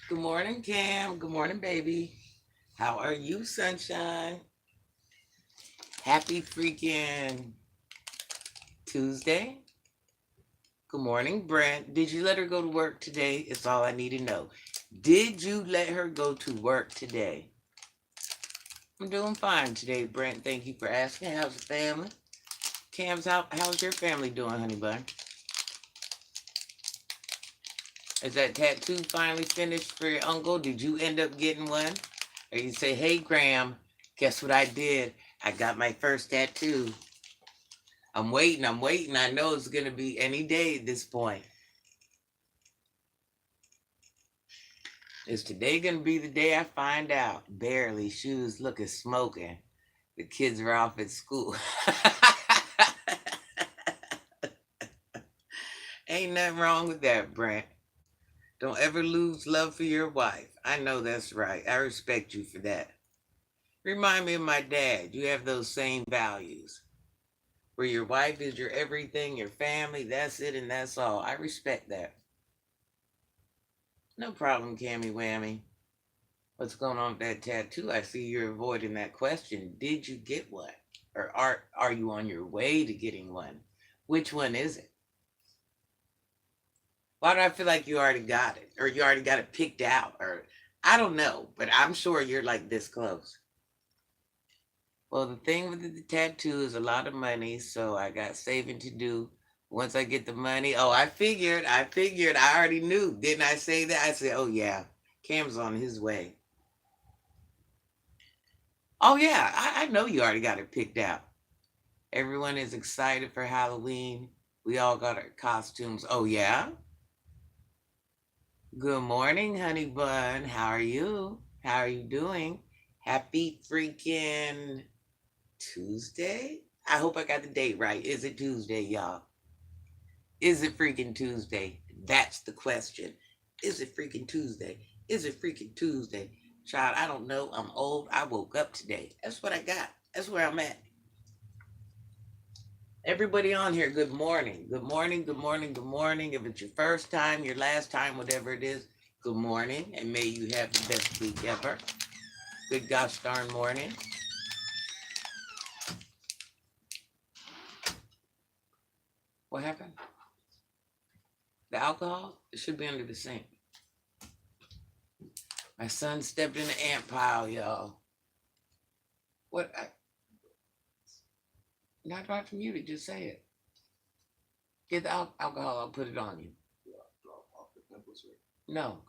Good morning, Cam. Good morning, baby. How are you, sunshine? Happy freaking Tuesday. Good morning, Brent. Did you let her go to work today? It's all I need to know. Did you let her go to work today? I'm doing fine today, Brent. Thank you for asking. How's the family? How's your family doing, honey bun? Is that tattoo finally finished for your uncle? Did you end up getting one? Or you say, hey, Graham, guess what I did? I got my first tattoo. I'm waiting. I know it's going to be any day at this point. Is today going to be the day I find out? Barely. Shoes looking smoking. The kids are off at school. Ain't nothing wrong with that, Brent. Don't ever lose love for your wife. I know that's right. I respect you for that. Remind me of my dad. You have those same values. Where your wife is your everything, your family, that's it and that's all. I respect that. No problem, Cammy Whammy. What's going on with that tattoo? I see you're avoiding that question. Did you get one? Or are you on your way to getting one? Which one is it? Why do I feel like you already got it? Or you already got it picked out? Or I don't know, but I'm sure you're like this close. Well, the thing with the tattoo is a lot of money, so I got saving to do. Once I get the money, oh, I already knew. Didn't I say that? I said, oh, yeah, Cam's on his way. Oh, yeah, I know you already got it picked out. Everyone is excited for Halloween. We all got our costumes. Oh, yeah? Good morning, honey bun. How are you? How are you doing? Happy freaking Tuesday? I hope I got the date right. Is it Tuesday, y'all? Is it freaking Tuesday? That's the question. Is it freaking Tuesday? Is it freaking Tuesday? Child, I don't know. I'm old. I woke up today. That's what I got. That's where I'm at. Everybody on here, good morning. Good morning, good morning, good morning. If it's your first time, your last time, whatever it is, good morning. And may you have the best week ever. Good gosh darn morning. What happened? The alcohol? It should be under the sink. My son stepped in the ant pile, y'all. What? Not to mute it, just say it. Get the alcohol, I'll put it on you. No,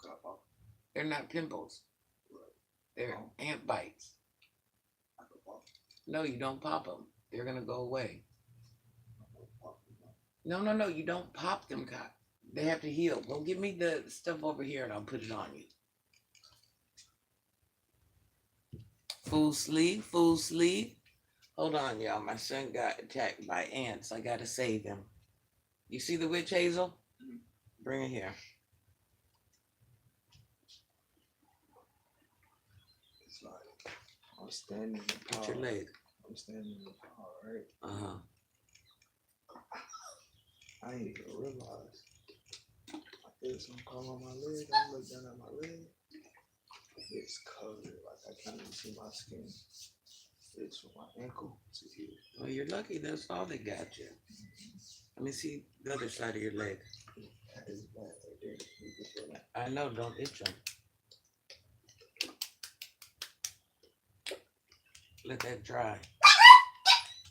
they're not pimples. They're ant bites. No, you don't pop them. They're going to go away. No, you don't pop them, Cop. They have to heal. Go give me the stuff over here and I'll put it on you. Full sleep, full sleep. Hold on, y'all. My son got attacked by ants. I got to save him. You see the witch hazel? Bring it here. It's like I'm standing in the Put car. your leg. I'm standing in the car, right? Uh-huh. I ain't even realize. I feel something come on my leg. I look down at my leg. It's covered. Like I can't even see my skin. It's from my ankle to here. Well, you're lucky. That's all they got you. Let me see the other side of your leg. It's bad right there. You can feel it. I know. Don't itch them. Let that dry.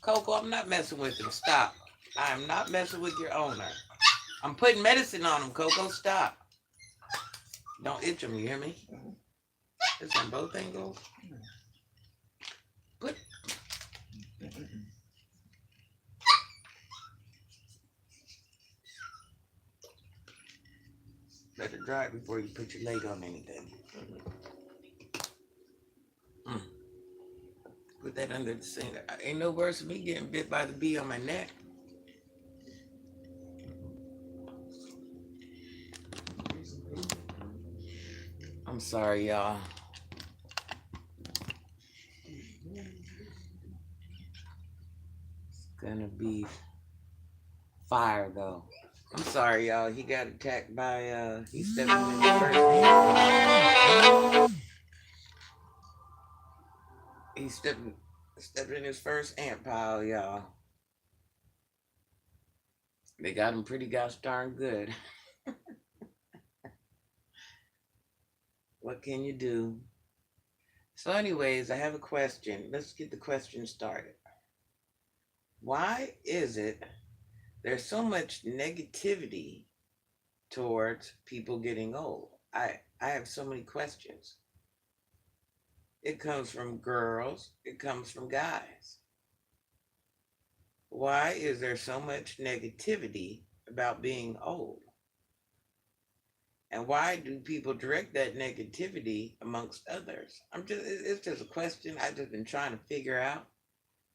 Coco, I'm not messing with him. Stop. I am not messing with your owner. I'm putting medicine on him, Coco. Stop. Don't itch him, you hear me? It's on both angles. Put. Let it dry before you put your leg on anything. Put that under the sink. Ain't no worse than me getting bit by the bee on my neck. I'm sorry, y'all. It's gonna be fire, though. I'm sorry, y'all. He got attacked by he stepped in his first ant pile. He stepped in his first ant pile, y'all. They got him pretty gosh darn good. What can you do? So, anyways, I have a question. Let's get the question started. Why is it there's so much negativity towards people getting old? I have so many questions. It comes from girls, it comes from guys. Why is there so much negativity about being old? And why do people direct that negativity amongst others? It's just a question I've just been trying to figure out.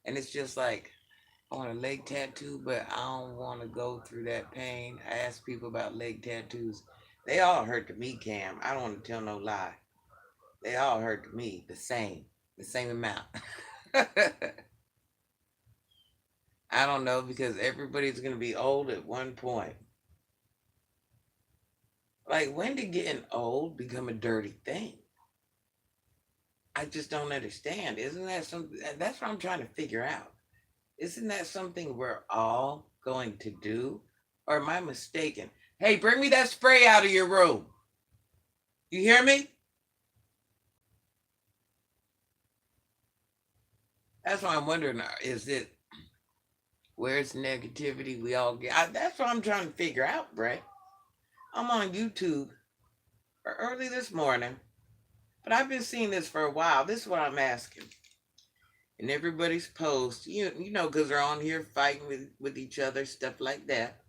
And it's just like, I want a leg tattoo, but I don't want to go through that pain. I ask people about leg tattoos. They all hurt to me, Cam. I don't want to tell no lie. They all hurt to me the same amount. I don't know because everybody's going to be old at one point. Like, when did getting old become a dirty thing? I just don't understand. Isn't that something? That's what I'm trying to figure out. Isn't that something we're all going to do? Or am I mistaken? Hey, bring me that spray out of your room. You hear me? That's what I'm wondering. Is it where's negativity we all get? That's what I'm trying to figure out, Brett. I'm on YouTube early this morning, but I've been seeing this for a while. This is what I'm asking. And everybody's post, you know, because they're on here fighting with each other, stuff like that.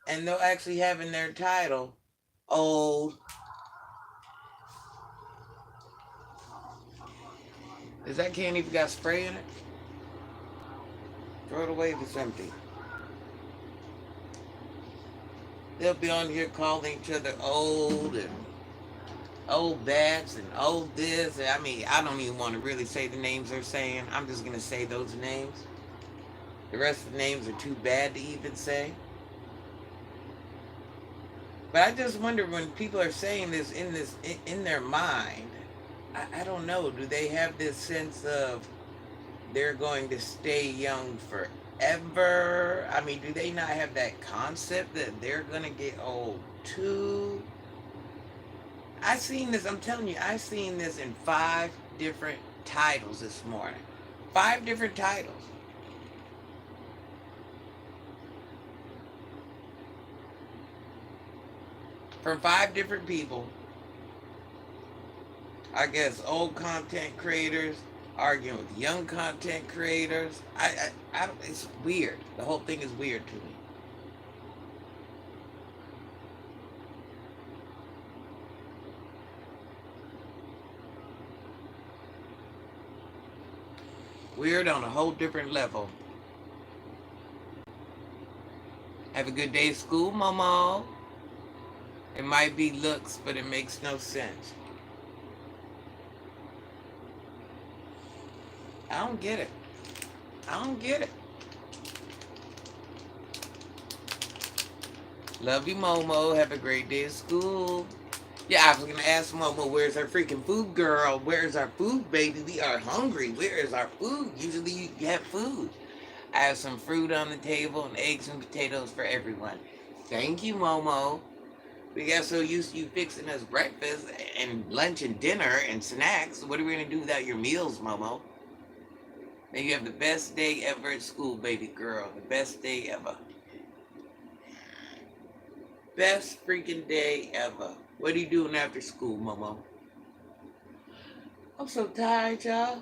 And they'll actually have in their title, old. Is that candy even got spray in it? Throw it away if it's empty. They'll be on here calling each other old and old bats and old this. I mean, I don't even want to really say the names they're saying. I'm just going to say those names. The rest of the names are too bad to even say. But I just wonder when people are saying this in their mind, I don't know. Do they have this sense of they're going to stay young forever? I mean, do they not have that concept that they're going to get old too? I seen this, I'm telling you, I seen this in 5 different titles this morning. 5 different titles. From 5 different people. I guess old content creators arguing with young content creators. I don't, it's weird. The whole thing is weird to me. Weird on a whole different level. Have a good day at school, Momo. It might be looks, but it makes no sense. I don't get it. I don't get it. Love you, Momo. Have a great day at school. Yeah, I was gonna ask Momo, where's our freaking food, girl? Where's our food, baby? We are hungry. Where is our food? Usually you have food. I have some fruit on the table and eggs and potatoes for everyone. Thank you, Momo. We got so used to you fixing us breakfast and lunch and dinner and snacks. What are we gonna do without your meals, Momo? May you have the best day ever at school, baby girl. The best day ever. Best freaking day ever. What are you doing after school, Momo? I'm so tired, y'all.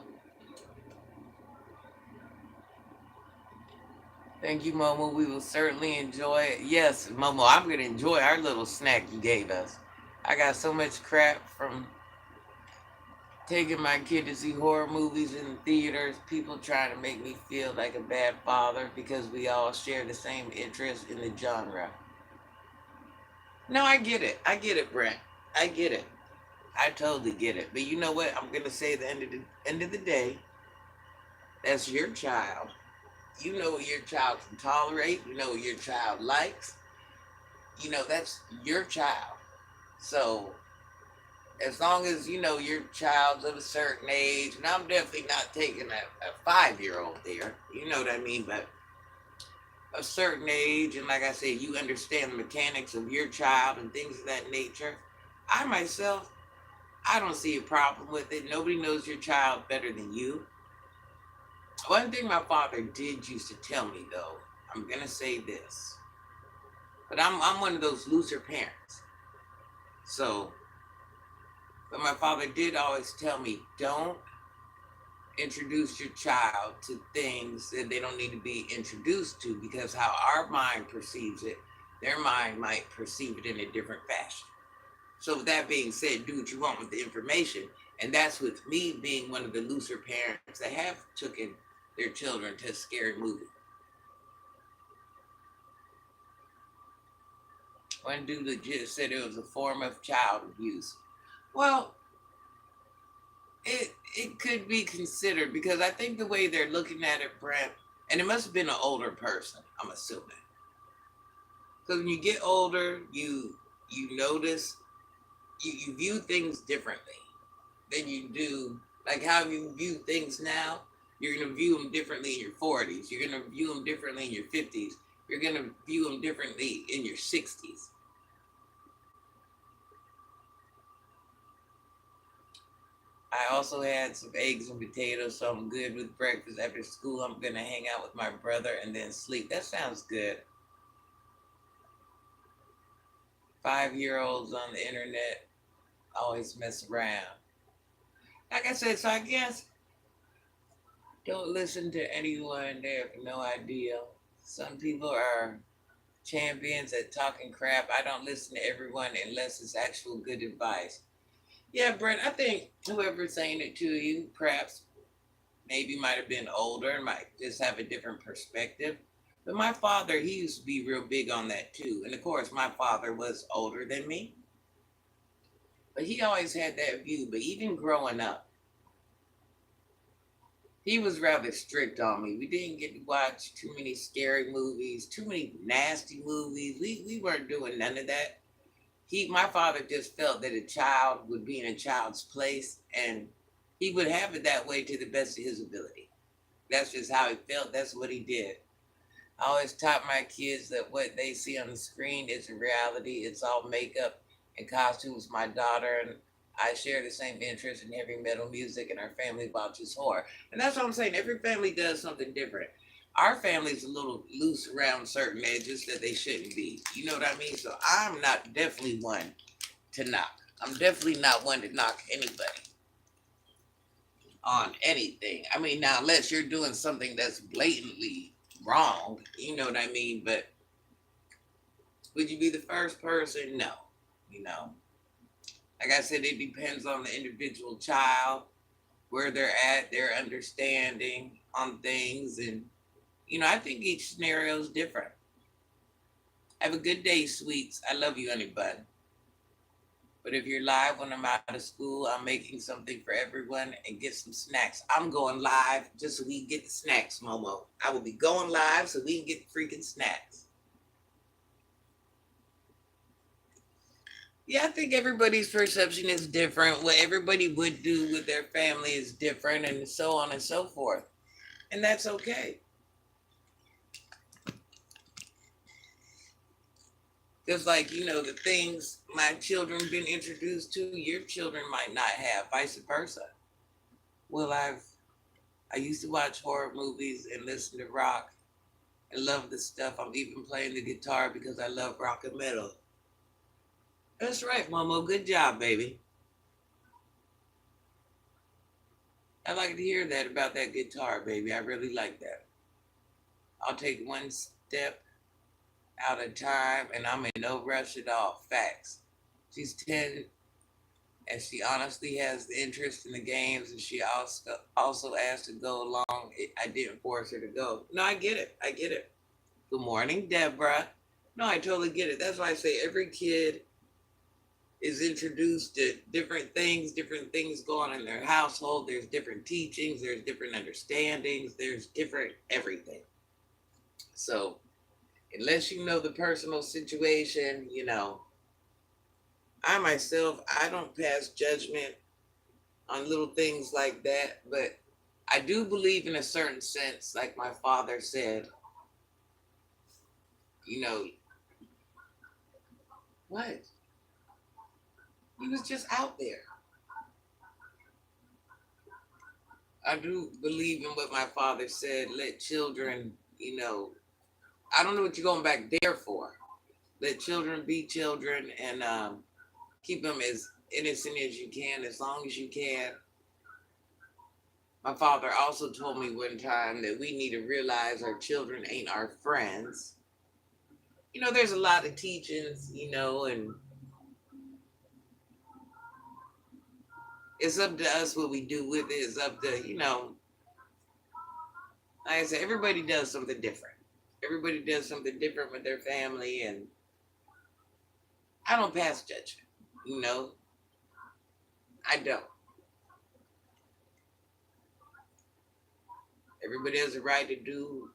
Thank you, Momo. We will certainly enjoy it. Yes, Momo, I'm going to enjoy our little snack you gave us. I got so much crap from taking my kid to see horror movies in the theaters, people trying to make me feel like a bad father because we all share the same interest in the genre. No, I get it. I get it, Brent. I get it. I totally get it. But you know what? I'm gonna say at the end of the day, that's your child. You know what your child can tolerate. You know what your child likes. That's your child. So as long as your child's of a certain age, and I'm definitely not taking a 5 year old there. You know what I mean? But a certain age, and like I said, you understand the mechanics of your child and things of that nature. I myself, I don't see a problem with it. Nobody knows your child better than you. One thing my father did used to tell me though, I'm gonna say this, but I'm one of those looser parents. So, but my father did always tell me, don't introduce your child to things that they don't need to be introduced to, because how our mind perceives it, their mind might perceive it in a different fashion. So with that being said, do what you want with the information. And that's with me being one of the looser parents that have taken their children to a scary movie. One dude legit said it was a form of child abuse. Well, it could be considered, because I think the way they're looking at it, Brent, and it must have been an older person, I'm assuming. Because when you get older, you notice, you view things differently than you do, like how you view things now. You're going to view them differently in your 40s. You're going to view them differently in your 50s. You're going to view them differently in your 60s. I also had some eggs and potatoes, so I'm good with breakfast. After school, I'm going to hang out with my brother and then sleep. That sounds good. 5 year olds on the internet always mess around. Like I said, so I guess don't listen to anyone. They have no idea. Some people are champions at talking crap. I don't listen to everyone unless it's actual good advice. Yeah, Brent, I think whoever's saying it to you, perhaps maybe might have been older and might just have a different perspective. But my father, he used to be real big on that too. And of course, my father was older than me, but he always had that view. But even growing up, he was rather strict on me. We didn't get to watch too many scary movies, too many nasty movies. We weren't doing none of that. My father just felt that a child would be in a child's place, and he would have it that way to the best of his ability. That's just how he felt. That's what he did. I always taught my kids that what they see on the screen isn't reality. It's all makeup and costumes. My daughter and I share the same interest in heavy metal music, and our family watches horror. And that's what I'm saying. Every family does something different. Our family's a little loose around certain edges that they shouldn't be. You know what I mean? So I'm not definitely one to knock. I'm definitely not one to knock anybody on anything. I mean, now, unless you're doing something that's blatantly wrong, you know what I mean? But would you be the first person? No. You know, like I said, it depends on the individual child, where they're at, their understanding on things. And, I think each scenario is different. Have a good day, sweets. I love you, honey bun. But if you're live when I'm out of school, I'm making something for everyone and get some snacks. I'm going live just so we can get the snacks, Momo. I will be going live so we can get the freaking snacks. Yeah, I think everybody's perception is different. What everybody would do with their family is different, and so on and so forth. And that's okay. Just like, the things my children been introduced to, your children might not have, vice versa. Well, I used to watch horror movies and listen to rock. I love the stuff. I'm even playing the guitar because I love rock and metal. That's right, Momo. Good job, baby. I like to hear that about that guitar, baby. I really like that. I'll take one step at a time, and I'm in no rush at all. Facts. She's 10, and she honestly has the interest in the games, and she also asked to go along. I didn't force her to go. No, I get it. I get it. Good morning, Deborah. No, I totally get it. That's why I say every kid is introduced to different things go on in their household. There's different teachings, there's different understandings, there's different everything. So unless you know the personal situation, I myself, I don't pass judgment on little things like that, but I do believe in a certain sense, like my father said, you know, what? He was just out there. I do believe in what my father said. Let children, I don't know what you're going back there for. Let children be children and keep them as innocent as you can, as long as you can. My father also told me one time that we need to realize our children ain't our friends. There's a lot of teachings, and it's up to us what we do with it. It's up to, like I said, everybody does something different. Everybody does something different with their family, and I don't pass judgment. You know, I don't. Everybody has a right to do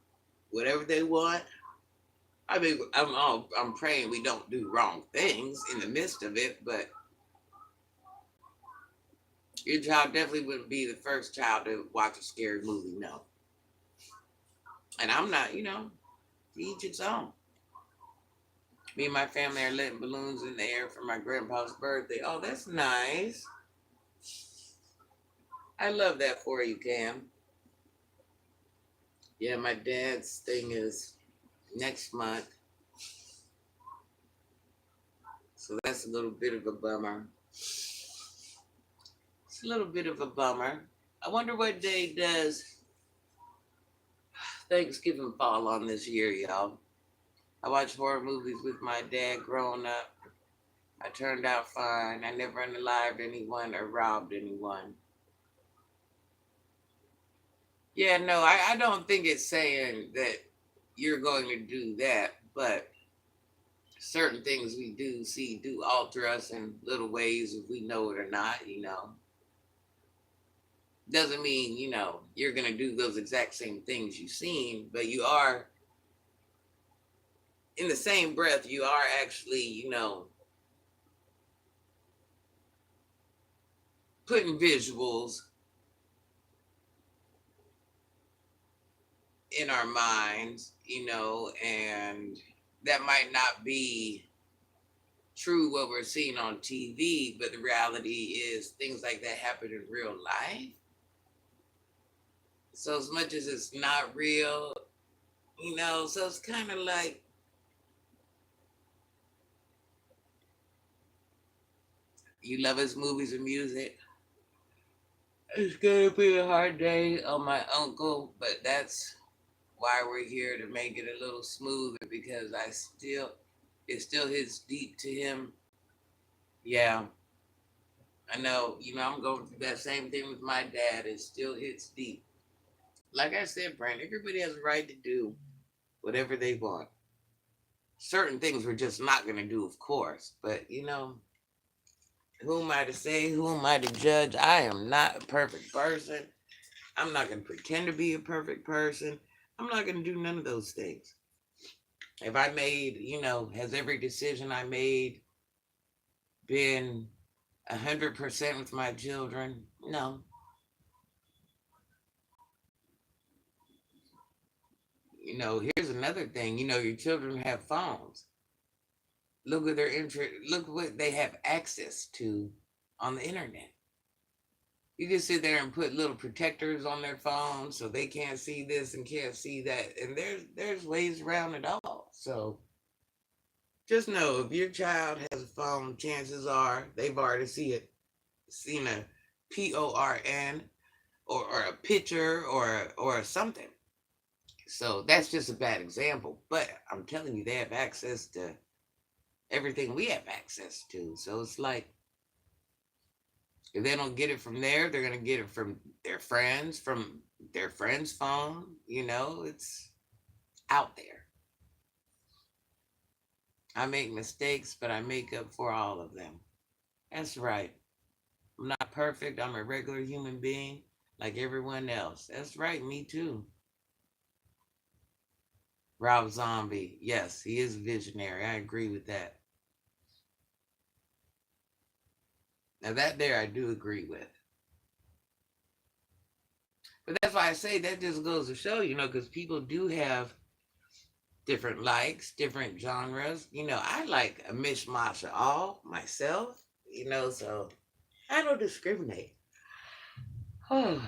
whatever they want. I mean, I'm praying we don't do wrong things in the midst of it, but your child definitely wouldn't be the first child to watch a scary movie, no. And I'm not, to each its own. Me and my family are letting balloons in the air for my grandpa's birthday. Oh, that's nice. I love that for you, Cam. Yeah, my dad's thing is next month, so that's a little bit of a bummer. It's a little bit of a bummer. I wonder what day does Thanksgiving fall on this year, y'all. I watched horror movies with my dad growing up. I turned out fine. I never unalived anyone or robbed anyone. Yeah, no, I don't think it's saying that you're going to do that, but certain things we do see do alter us in little ways if we know it or not. Doesn't mean, you're going to do those exact same things you've seen, but you are, in the same breath, you are actually, putting visuals in our minds, and that might not be true what we're seeing on TV, but the reality is things like that happen in real life. So as much as it's not real, so it's kind of like you love his movies and music. It's gonna be a hard day on my uncle, but that's why we're here to make it a little smoother because it still hits deep to him. Yeah, I know. I'm going through that same thing with my dad. It still hits deep. Like I said, Brand, everybody has a right to do whatever they want. Certain things we're just not going to do, of course. But, who am I to say? Who am I to judge? I am not a perfect person. I'm not going to pretend to be a perfect person. I'm not going to do none of those things. If I made, has every decision I made been 100% with my children? No. Here's another thing. Your children have phones. Look at their interest. Look what they have access to on the internet. You can sit there and put little protectors on their phone so they can't see this and can't see that. And there's ways around it all. So just know if your child has a phone, chances are they've already seen a PORN or a picture or something. So that's just a bad example. But I'm telling you, they have access to everything we have access to. So it's like if they don't get it from there, they're gonna get it from their friend's phone. It's out there. I make mistakes, but I make up for all of them. That's right. I'm not perfect. I'm a regular human being like everyone else. That's right, me too. Rob Zombie. Yes, he is visionary. I agree with that. Now that there I do agree with. But that's why I say that just goes to show, because people do have different likes, different genres. I like a mishmash of all myself, so I don't discriminate. Oh,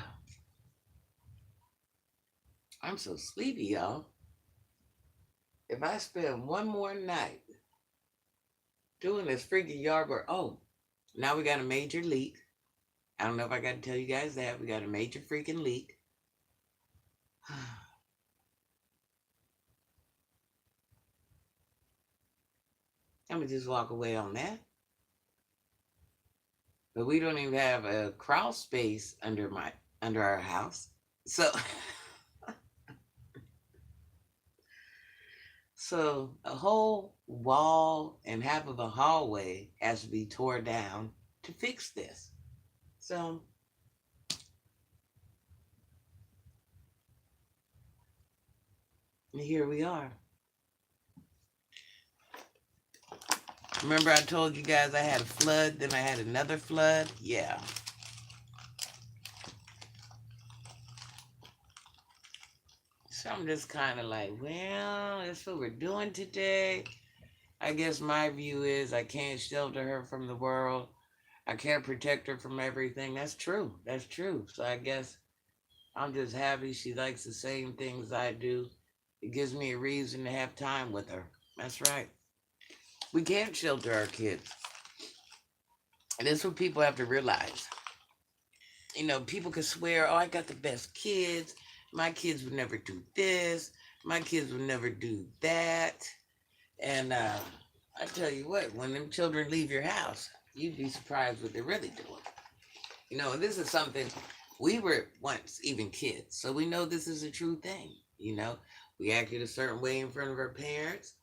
I'm so sleepy, y'all. If I spend one more night doing this freaking yard work, oh, now we got a major leak. I don't know if I got to tell you guys that. We got a major freaking leak. I'm going to just walk away on that. But we don't even have a crawl space under our house. So so a whole wall and half of a hallway has to be tore down to fix this. So here we are. Remember I told you guys I had a flood, then I had another flood? Yeah. So I'm just kind of like, well, that's what we're doing today. I guess my view is I can't shelter her from the world. I can't protect her from everything. That's true. That's true. So I guess I'm just happy she likes the same things I do. It gives me a reason to have time with her. That's right. We can't shelter our kids. And that's what people have to realize. People can swear, oh, I got the best kids. My kids would never do this. My kids would never do that. And I tell you what, when them children leave your house, you'd be surprised what they're really doing. And this is something we were once even kids, so we know this is a true thing. We acted a certain way in front of our parents,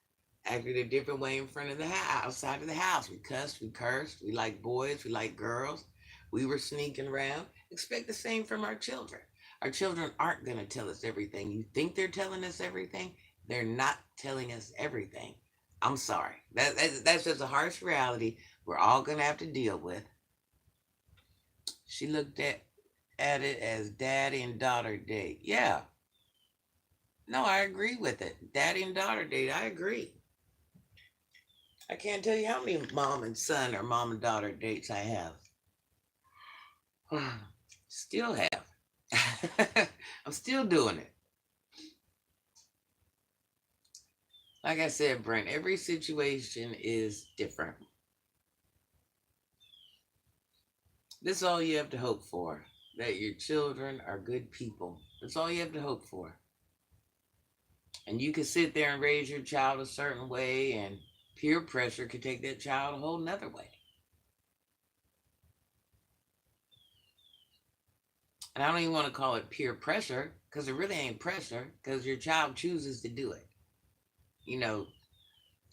acted a different way in front of the house, outside of the house. We cussed, we cursed, we like boys, we like girls. We were sneaking around. Expect the same from our children. Our children aren't going to tell us everything. You think they're telling us everything? They're not telling us everything. I'm sorry. That's just a harsh reality we're all going to have to deal with. She looked at it as daddy and daughter date. Yeah. No, I agree with it. Daddy and daughter date. I agree. I can't tell you how many mom and son or mom and daughter dates I have. Still have. I'm still doing it. Like I said, Brent, every situation is different. This is all you have to hope for. That your children are good people. That's all you have to hope for. And you can sit there and raise your child a certain way, and peer pressure could take that child a whole nother way. And I don't even want to call it peer pressure because it really ain't pressure because your child chooses to do it. You know,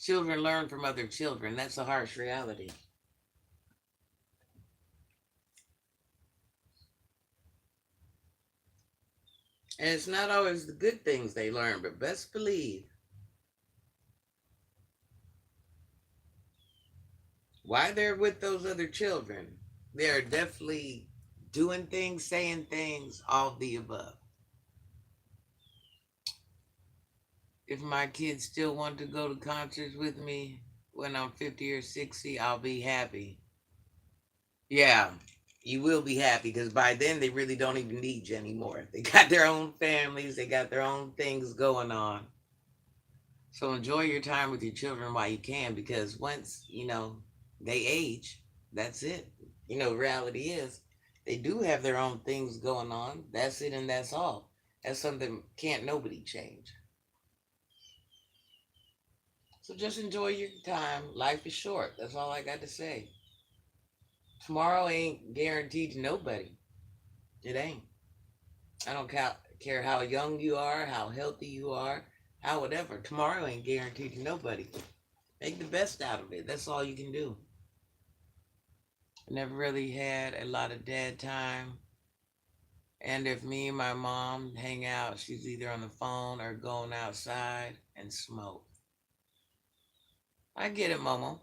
children learn from other children. That's a harsh reality. And it's not always the good things they learn, but best believe why they're with those other children, they're definitely doing things, saying things, all the above. If my kids still want to go to concerts with me when I'm 50 or 60, I'll be happy. Yeah, you will be happy because by then they really don't even need you anymore. They got their own families, they got their own things going on. So enjoy your time with your children while you can because once, they age, that's it. Reality is they do have their own things going on. That's it and that's all. That's something can't nobody change. So just enjoy your time. Life is short. That's all I got to say. Tomorrow ain't guaranteed to nobody. It ain't. I don't care how young you are, how healthy you are, how whatever. Tomorrow ain't guaranteed to nobody. Make the best out of it. That's all you can do. I never really had a lot of dad time. And if me and my mom hang out, she's either on the phone or going outside. and smoke. I get it, Momo.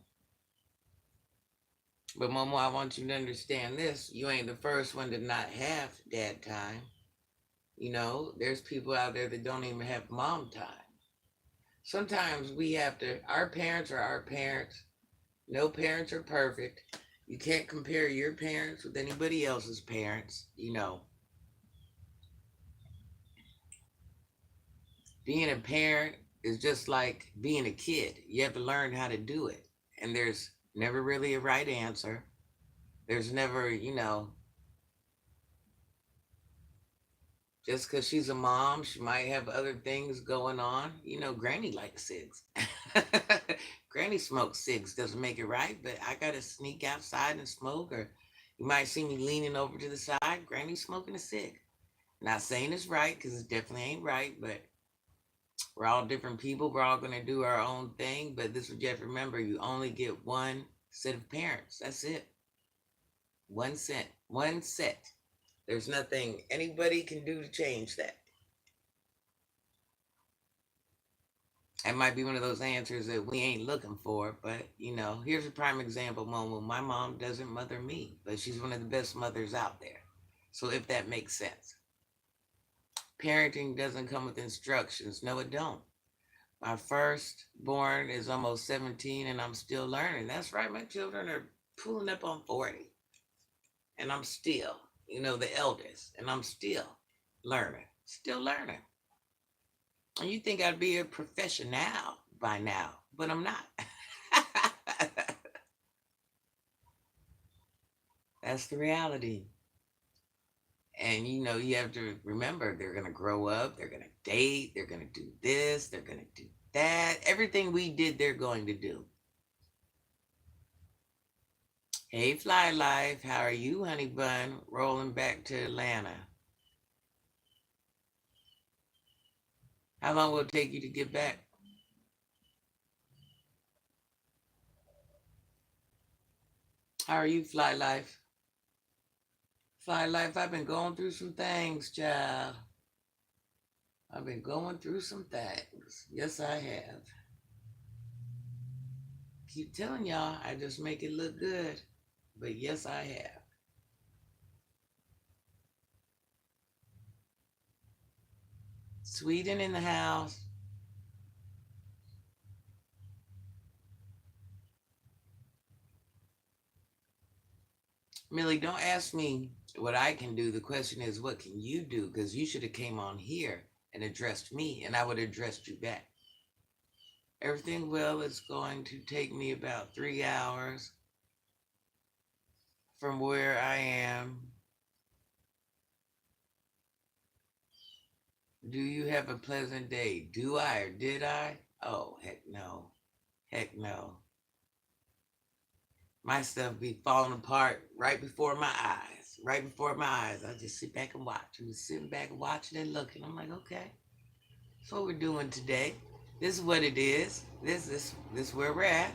But Momo, I want you to understand this. You ain't the first one to not have dad time. You know, there's people out there that don't even have mom time. Sometimes we have to, our parents are our parents. No parents are perfect. You can't compare your parents with anybody else's parents. You know, being a parent is just like being a kid. You have to learn how to do it. And there's never really a right answer. There's never, just because she's a mom, she might have other things going on. You know, Granny likes cigs. Granny smokes cigs. Doesn't make it right, but I got to sneak outside and smoke. Or you might see me leaning over to the side. Granny smoking a cig. Not saying it's right because it definitely ain't right, but we're all different people. We're all going to do our own thing. But this is what you have to remember, you only get one set of parents. That's it. One set. One set. There's nothing anybody can do to change that. That might be one of those answers that we ain't looking for, but here's a prime example, Momo. My mom doesn't mother me, but she's one of the best mothers out there. So if that makes sense. Parenting doesn't come with instructions. No, it don't. My firstborn is almost 17 and I'm still learning. That's right, my children are pulling up on 40. And I'm still, the eldest, and I'm still learning. Still learning. And you think I'd be a professional by now, but I'm not. That's the reality. And you have to remember they're going to grow up, they're going to date, they're going to do this, they're going to do that. Everything we did, they're going to do. Hey, Fly Life, how are you, honey bun? Rolling back to Atlanta. How long will it take you to get back? How are you, Fly Life? Fly Life, I've been going through some things, child. I've been going through some things. Yes, I have. Keep telling y'all, I just make it look good. But yes, I have. Sweden in the house. Millie, don't ask me what I can do. The question is, what can you do? Because you should have came on here and addressed me, and I would have addressed you back. Everything well is going to take me about 3 hours from where I am. Do you have a pleasant day? Do I or did I? Oh, heck no. Heck no. My stuff be falling apart right before my eyes. Right before my eyes. I just sit back and watch. I'm just sitting back and watching and looking. I'm like, okay, that's what we're doing today. This is what it is. This where we're at.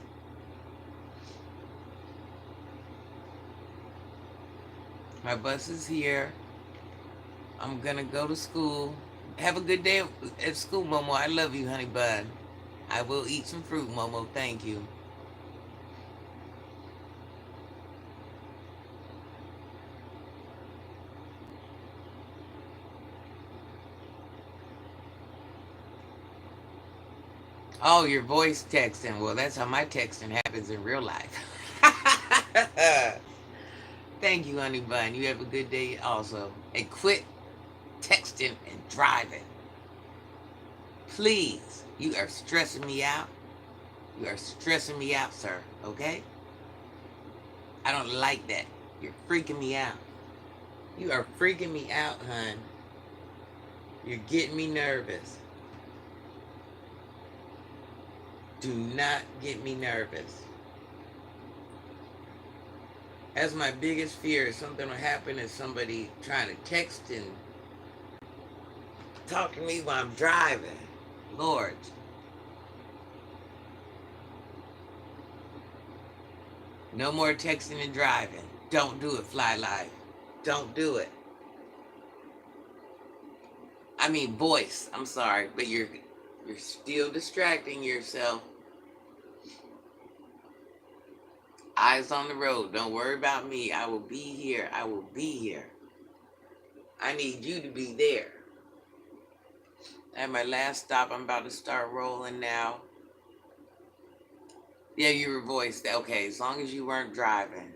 My bus is here. I'm gonna go to school. Have a good day at school, Momo. I love you, honey bun. I will eat some fruit, Momo. Thank you. Oh, your voice texting. Well, that's how my texting happens in real life. Thank you, honey bun. You have a good day also. And quit texting and driving. Please. You are stressing me out. You are stressing me out, sir. Okay? I don't like that. You're freaking me out. You are freaking me out, hun. You're getting me nervous. Do not get me nervous. That's my biggest fear. Something will happen is somebody trying to text and talk to me while I'm driving. Lord. No more texting and driving. Don't do it, Fly Life. Don't do it. I mean voice. I'm sorry, but you're You're still distracting yourself. Eyes on the road. Don't worry about me. I will be here. I will be here. I need you to be there. At my last stop, I'm about to start rolling now. Yeah, you were voiced. Okay, as long as you weren't driving.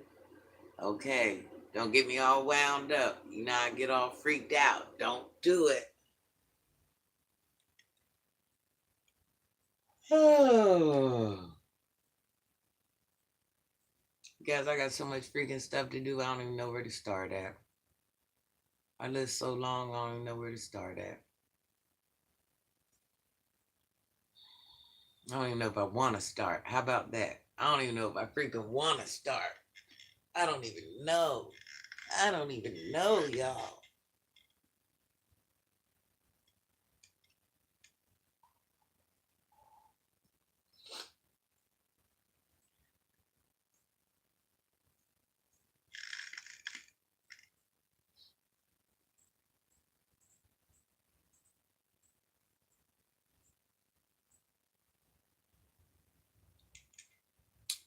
Okay. Don't get me all wound up. You know, I get all freaked out. Don't do it. Oh. Guys, I got so much freaking stuff to do, I don't even know where to start at. I lived so long, I don't even know where to start at. I don't even know if I want to start. How about that? I don't even know if I freaking want to start. I don't even know. I don't even know, y'all.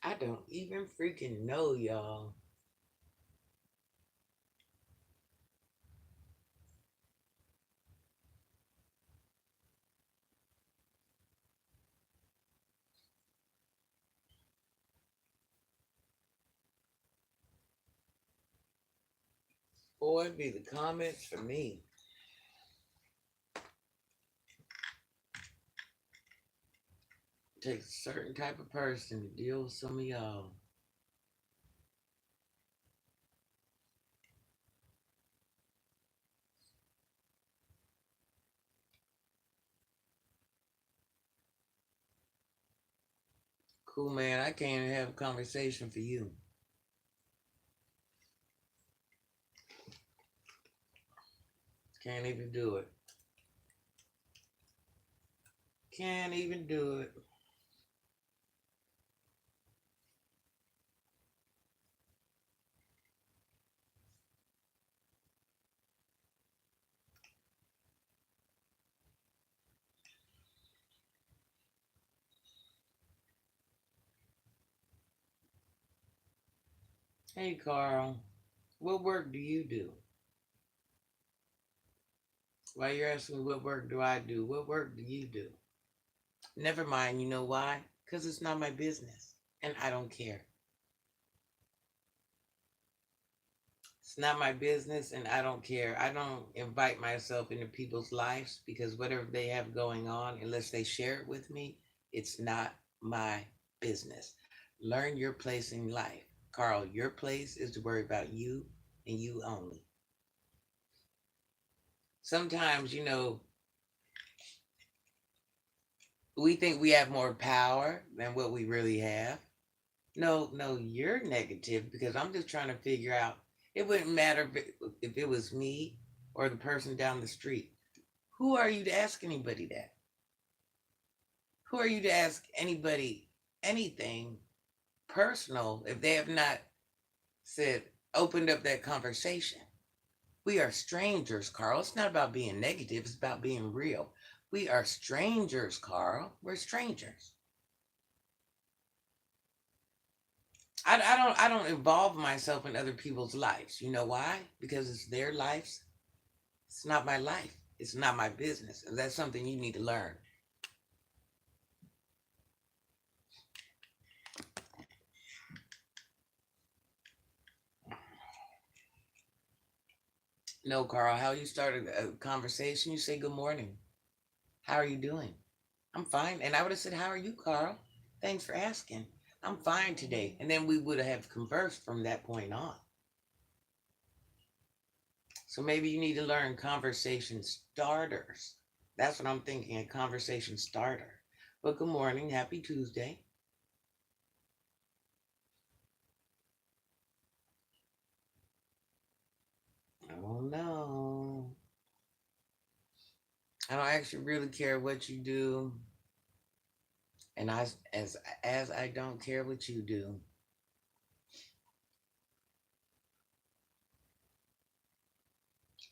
I don't even freaking know, y'all. Boy, it'd be the comments for me. It takes a certain type of person to deal with some of y'all. Cool, man. I can't even have a conversation for you. Can't even do it. Can't even do it. Hey, Carl. What work do you do? Why you're asking me what work do I do? What work do you do? Never mind, you know why? Because it's not my business. And I don't care. It's not my business and I don't care. I don't invite myself into people's lives because whatever they have going on, unless they share it with me, it's not my business. Learn your place in life. Carl, your place is to worry about you and you only. Sometimes, we think we have more power than what we really have. No, no, you're negative because I'm just trying to figure out. It wouldn't matter if it was me or the person down the street. Who are you to ask anybody that? Who are you to ask anybody anything personal if they have not said, opened up that conversation? We are strangers, Carl. It's not about being negative, it's about being real. We are strangers, Carl. We're strangers. I don't involve myself in other people's lives. You know why? Because it's their lives. It's not my life. It's not my business. And that's something you need to learn. No, Carl, how you started a conversation, you say good morning. How are you doing? I'm fine. And I would have said, how are you, Carl? Thanks for asking. I'm fine today. And then we would have conversed from that point on. So maybe you need to learn conversation starters. That's what I'm thinking, a conversation starter. But good morning. Happy Tuesday. Oh no. I don't actually really care what you do. And as I don't care what you do.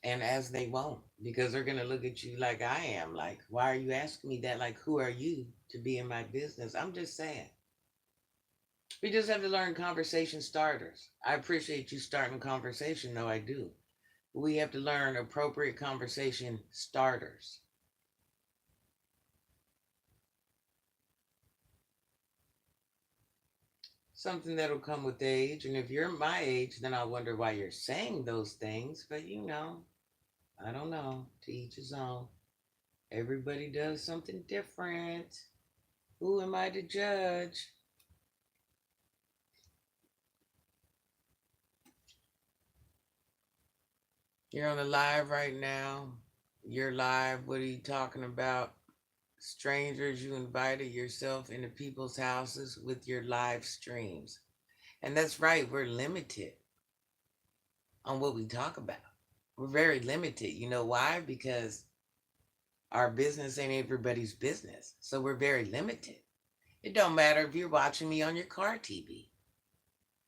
And as they won't. because they're going to look at you like I am. Like, why are you asking me that? Like, who are you to be in my business? I'm just saying. We just have to learn conversation starters. I appreciate you starting a conversation, though I do. We have to learn appropriate conversation starters. Something that'll come with age. And if you're my age, then I'll wonder why you're saying those things. But I don't know. To each his own. Everybody does something different. Who am I to judge? You're on the live right now. You're live. What are you talking about? Strangers, you invited yourself into people's houses with your live streams. And that's right, we're limited on what we talk about. We're very limited. You know why? Because our business ain't everybody's business. So we're very limited. It don't matter if you're watching me on your car TV.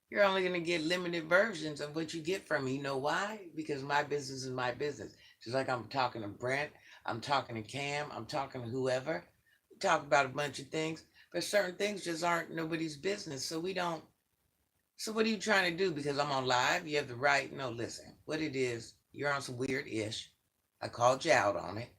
You're only going to get limited versions of what you get from me. You know why? Because my business is my business. Just like I'm talking to Brent, I'm talking to Cam, I'm talking to whoever. We talk about a bunch of things, but certain things just aren't nobody's business. So we don't. So what are you trying to do? Because I'm on live, you have the right. No, listen. What it is, you're on some weird ish. I called you out on it.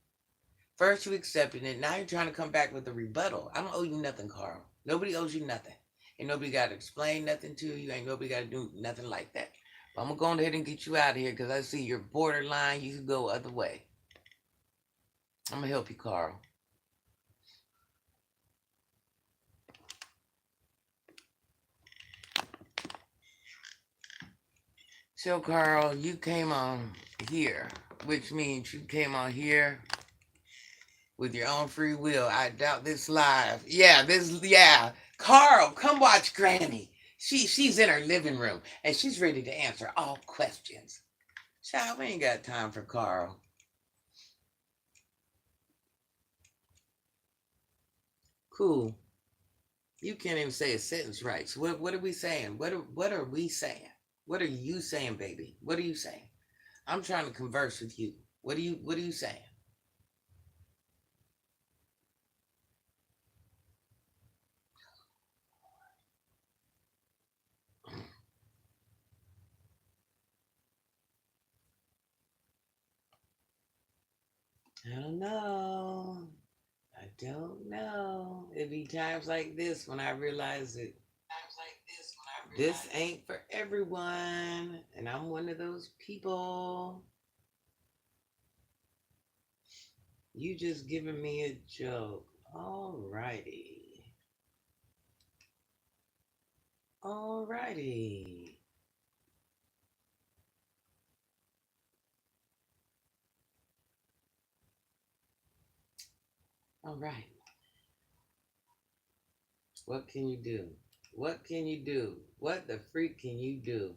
First you accepted it. Now you're trying to come back with a rebuttal. I don't owe you nothing, Carl. Nobody owes you nothing. Ain't nobody got to explain nothing to you. Ain't nobody got to do nothing like that. But I'm going to go ahead and get you out of here because I see you're borderline. You can go other way. I'm going to help you, Carl. So, Carl, you came on here, which means you came on here with your own free will. I doubt this live. Yeah. Carl, come watch Granny. She's in her living room and she's ready to answer all questions. Child, we ain't got time for Carl. Cool. You can't even say a sentence right. So what are we saying? What are we saying? What are you saying, baby? What are you saying? I'm trying to converse with you. What are you saying? I don't know. I don't know. It be times like this when I realize it. This ain't for everyone, and I'm one of those people. You just giving me a joke. Alrighty. Alrighty. Alright. What can you do? What can you do? What the freak can you do?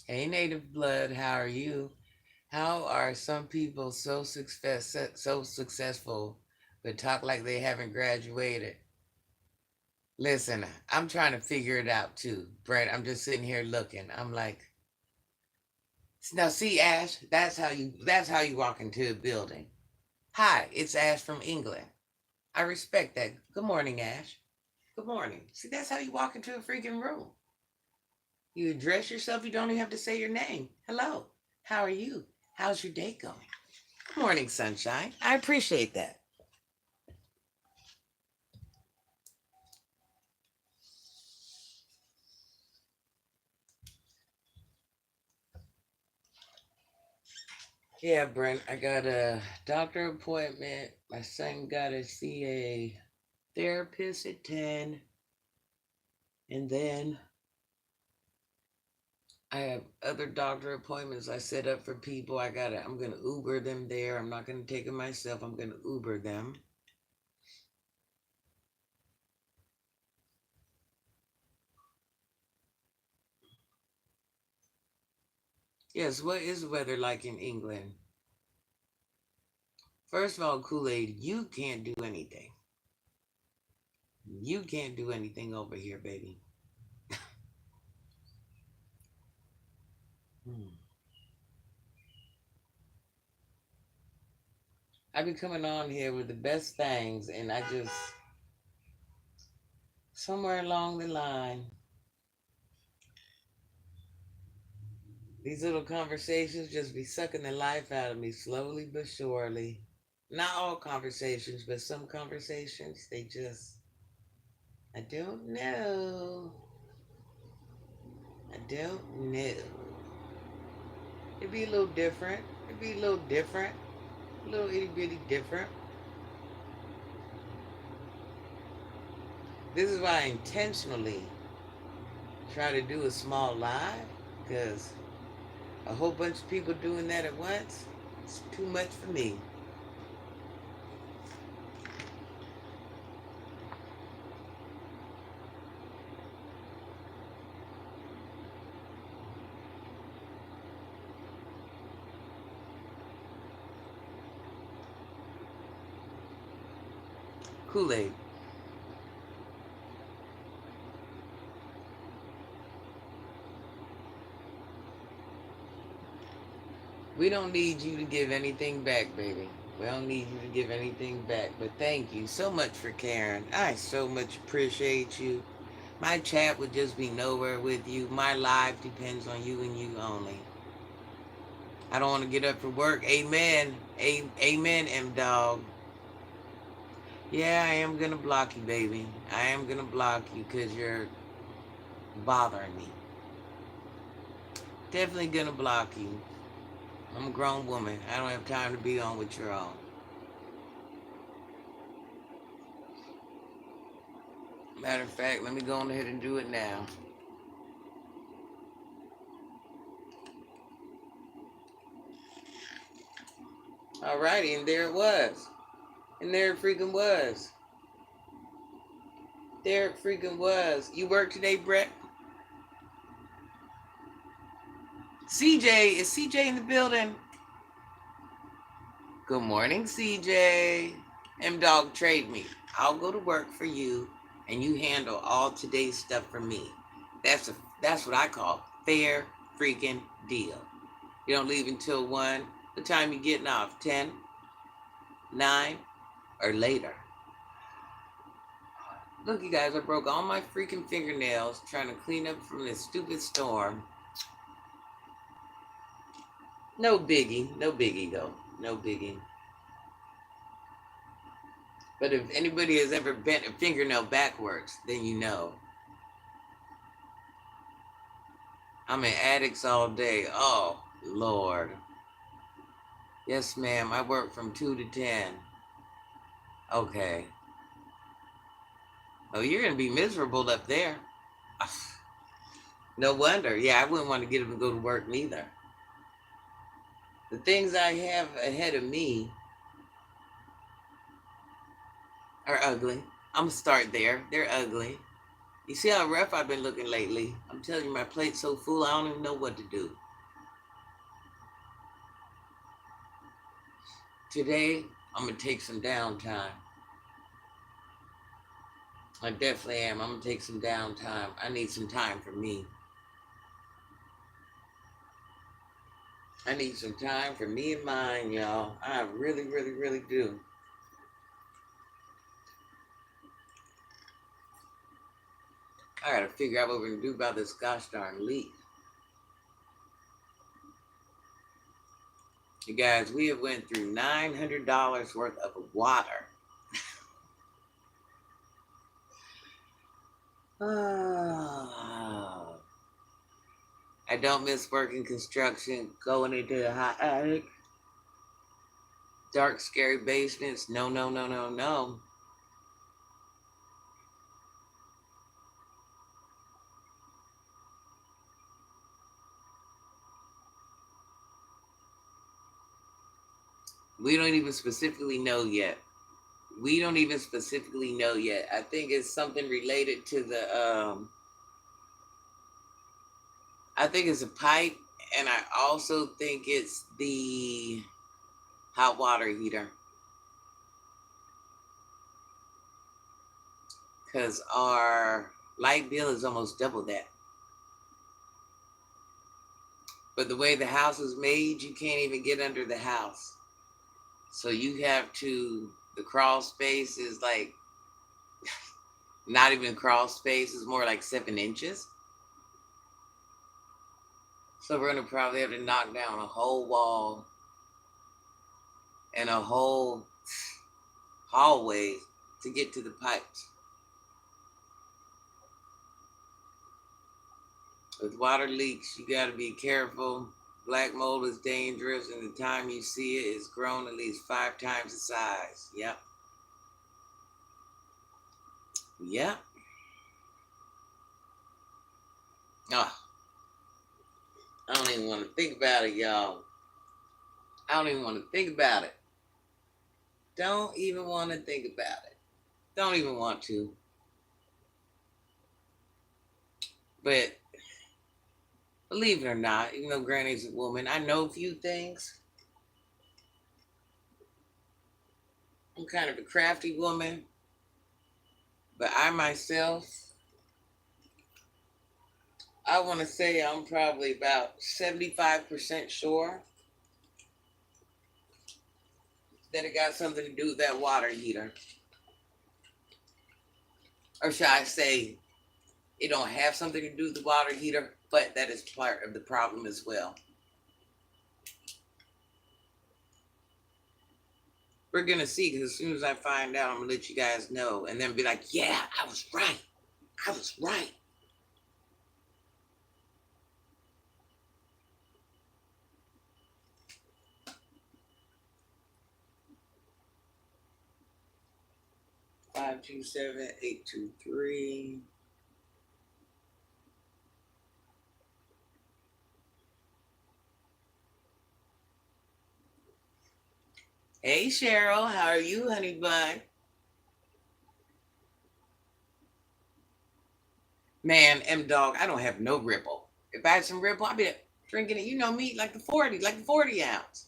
Hey, Native Blood, how are you? How are some people so successful but talk like they haven't graduated? Listen, I'm trying to figure it out too, Brent. I'm just sitting here looking. I'm like, now see, Ash, that's how you walk into a building. Hi, it's Ash from England. I respect that. Good morning, Ash. Good morning. See, that's how you walk into a freaking room. You address yourself, you don't even have to say your name. Hello. How are you? How's your day going? Good morning, sunshine. I appreciate that. Yeah, Brent, I got a doctor appointment. My son got to see a therapist at 10. And then I have other doctor appointments I set up for people. I'm gonna Uber them there. I'm not gonna take them myself. I'm gonna Uber them. Yes, what is the weather like in England? First of all, Kool-Aid, you can't do anything. You can't do anything over here, baby. Hmm. I be coming on here with the best things, and I just somewhere along the line, these little conversations just be sucking the life out of me slowly but surely. Not all conversations, but some conversations, they just, I don't know. I don't know. It'd be a little different. It'd be a little different. A little itty bitty different. This is why I intentionally try to do a small live, because a whole bunch of people doing that at once, it's too much for me. Kool-Aid. We don't need you to give anything back, baby. We don't need you to give anything back. But thank you so much for caring. I so much appreciate you. My chat would just be nowhere with you. My life depends on you and you only. I don't want to get up for work. Amen. Amen, M Dog. Yeah, I am going to block you, baby. I am going to block you because you're bothering me. Definitely going to block you. I'm a grown woman. I don't have time to be on what you're on. Matter of fact, let me go on ahead and do it now. Alrighty, and there it was. And there it freaking was. There it freaking was. You work today, Brett? CJ, is CJ in the building? Good morning, CJ. M Dog, trade me. I'll go to work for you, and you handle all today's stuff for me. That's what I call fair freaking deal. You don't leave until 1. What time you getting off? 10, 9, or later? Look, you guys, I broke all my freaking fingernails trying to clean up from this stupid storm. No biggie. No biggie, though. No biggie. But if anybody has ever bent a fingernail backwards, then you know. I'm in attics all day. Oh, Lord. Yes, ma'am. I work from 2 to 10. Okay. Oh, you're going to be miserable up there. No wonder. Yeah, I wouldn't want to get up and go to work neither. The things I have ahead of me are ugly. I'm going to start there. They're ugly. You see how rough I've been looking lately? I'm telling you, my plate's so full, I don't even know what to do. Today, I'm going to take some downtime. I definitely am. I'm going to take some downtime. I need some time for me. I need some time for me and mine, y'all. I really, really, really do. I got to figure out what we're going to do about this gosh darn leak. You guys, we have went through $900 worth of water. I don't miss working construction, going into the hot attic, dark, scary basements. No, no, no, no, no. We don't even specifically know yet. We don't even specifically know yet. I think it's something related to the I think it's a pipe, and I also think it's the hot water heater. because our light bill is almost double that. But the way the house is made, you can't even get under the house. So you have to, the crawl space is like not even crawl space, it's more like 7 inches. So we're gonna probably have to knock down a whole wall and a whole hallway to get to the pipes. With water leaks, you gotta be careful. Black mold is dangerous, and the time you see it, it's grown at least 5 times the size. Yep. Yep. Oh, I don't even want to think about it, y'all. I don't even want to think about it. Don't even want to think about it. Don't even want to. But believe it or not, even though Granny's a woman, I know a few things. I'm kind of a crafty woman, but I myself, I want to say I'm probably about 75% sure that it got something to do with that water heater. Or should I say, it don't have something to do with the water heater, but that is part of the problem as well. We're gonna see, because as soon as I find out, I'm gonna let you guys know, and then be like, "Yeah, I was right. I was right." 527-823. Hey Cheryl, how are you, honey bun? Man, M dog, I don't have no ripple. If I had some ripple, I'd be drinking it. You know me, like the 40 ounce.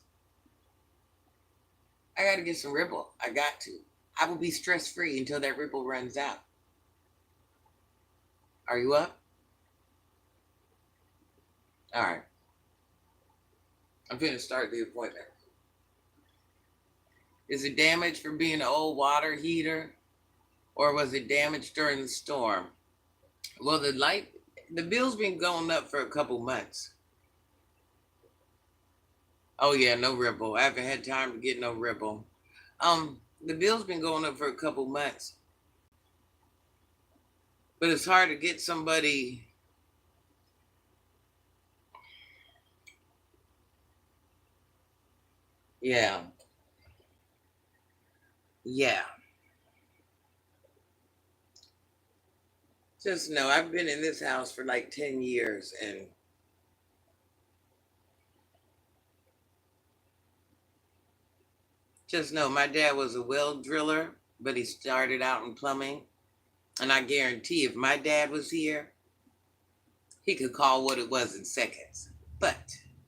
I gotta get some ripple. I got to. I will be stress free until that ripple runs out. Are you up? All right. I'm gonna start the appointment. Is it damaged from being an old water heater, or was it damaged during the storm? Well, the bill's been going up for a couple months. Oh yeah, no ripple. I haven't had time to get no ripple. The bill's been going up for a couple months, but it's hard to get somebody. Yeah, yeah. Just know I've been in this house for like 10 years, and just know my dad was a well driller, but he started out in plumbing. And I guarantee if my dad was here, he could call what it was in seconds. But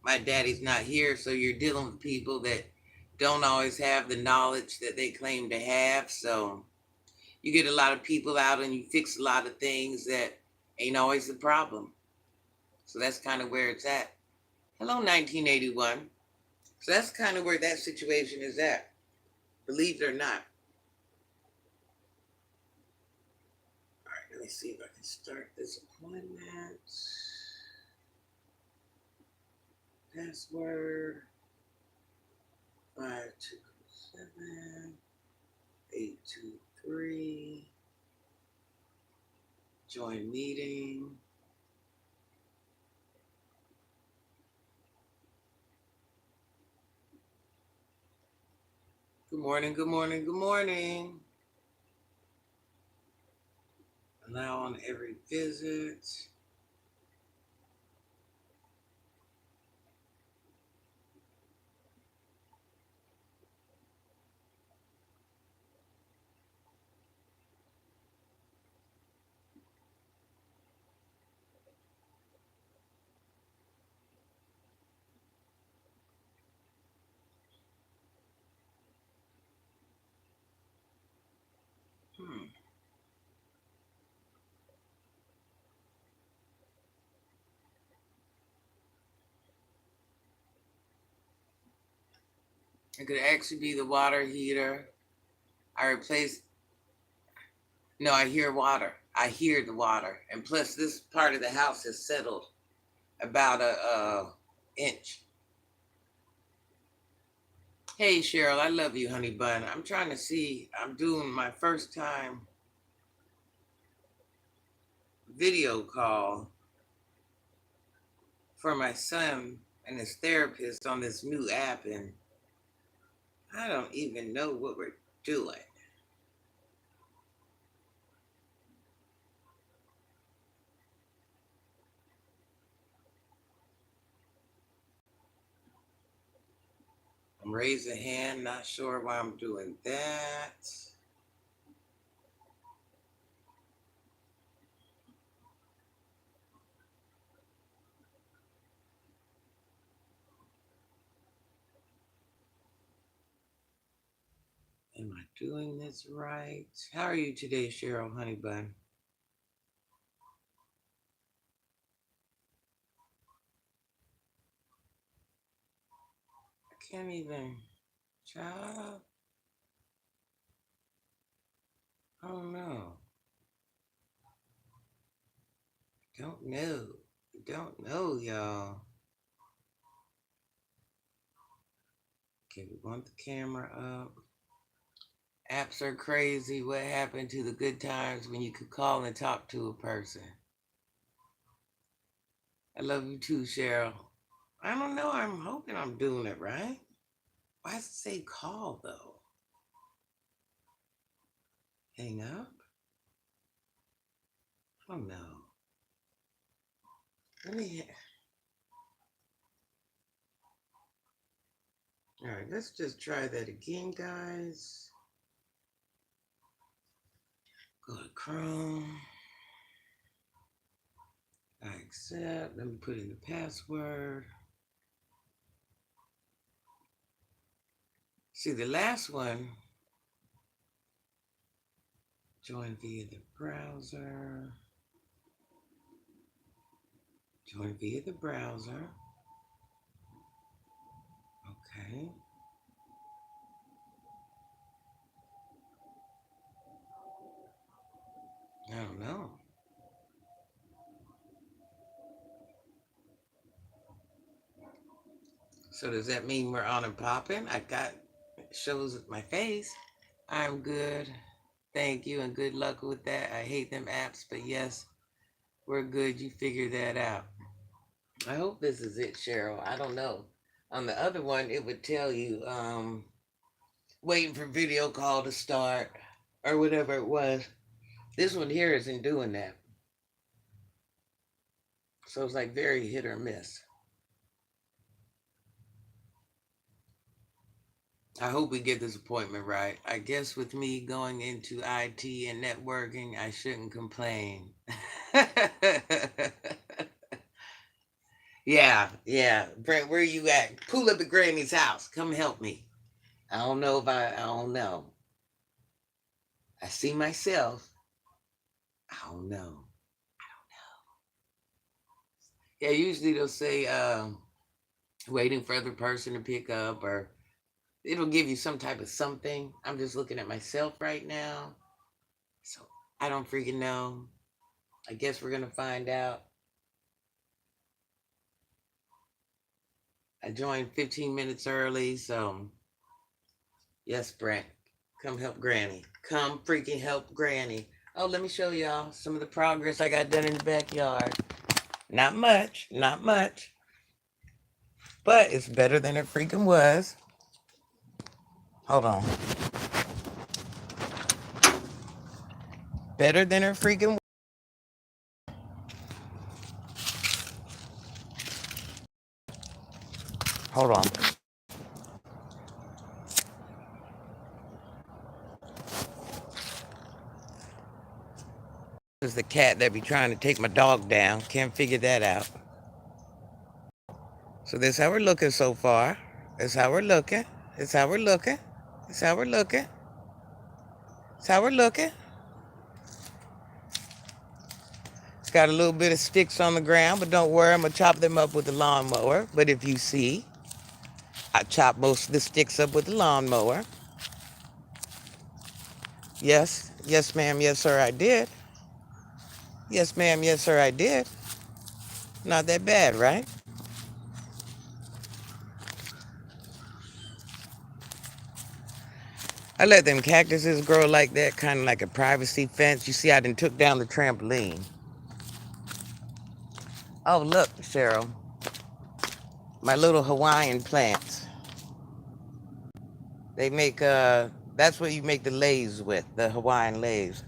my daddy's not here, so you're dealing with people that don't always have the knowledge that they claim to have. So you get a lot of people out and you fix a lot of things that ain't always the problem. So that's kind of where it's at. Hello, 1981. So that's kind of where that situation is at. Believe it or not. All right, let me see if I can start this appointment. Password 527-823. Join meeting. Good morning, good morning, good morning. Allow on every visit. Hmm. It could actually be the water heater. I replaced. No, I hear water. I hear the water, and plus, this part of the house has settled about a inch. Hey Cheryl, I love you, honey bun. I'm trying to see. I'm doing my first time video call for my son and his therapist on this new app, and I don't even know what we're doing. I'm raising a hand, not sure why I'm doing that. Am I doing this right? How are you today, Cheryl, honey bun? I can't even. Child, I don't know. Don't know. Don't know, y'all. Okay, we want the camera up. Apps are crazy. What happened to the good times when you could call and talk to a person? I love you too, Cheryl. I don't know. I'm hoping I'm doing it right. Why does it say call though? Hang up? I don't know. Let me. All right, let's just try that again, guys. Go to Chrome. I accept. Let me put in the password. See, the last one, join via the browser. Join via the browser. Okay. I don't know. So does that mean we're on and popping? I got shows my face. I'm good. Thank you and good luck with that. I hate them apps, but yes, we're good. You figured that out. I hope this is it, Cheryl. I don't know. On the other one, it would tell you waiting for video call to start or whatever it was. This one here isn't doing that. So it's like very hit or miss. I hope we get this appointment right. I guess with me going into IT and networking, I shouldn't complain. Yeah. Brent, where you at? Pull up at Granny's house. Come help me. I don't know if I don't know. I see myself. I don't know. Yeah, usually they'll say waiting for the person to pick up, or it'll give you some type of something. I'm just looking at myself right now. So I don't freaking know. I guess we're gonna find out. I joined 15 minutes early, so yes, Brent, come help Granny. Come freaking help Granny. Oh, let me show y'all some of the progress I got done in the backyard. Not much, not much, but it's better than it freaking was. Hold on. Better than it freaking. Hold on. This is the cat that be trying to take my dog down. Can't figure that out. So this how we're looking so far. This how we're looking. This how we're looking. This how we're looking. This how we're looking. It's got a little bit of sticks on the ground, but don't worry, I'm gonna chop them up with the lawnmower. But if you see, I chopped most of the sticks up with the lawnmower. Yes, yes, ma'am, yes, sir, I did. Yes, ma'am, yes, sir, I did. Not that bad, right? I let them cactuses grow like that, kind of like a privacy fence. You see, I done took down the trampoline. Oh, look, Cheryl, my little Hawaiian plants. They make, that's what you make the leis with, the Hawaiian leis.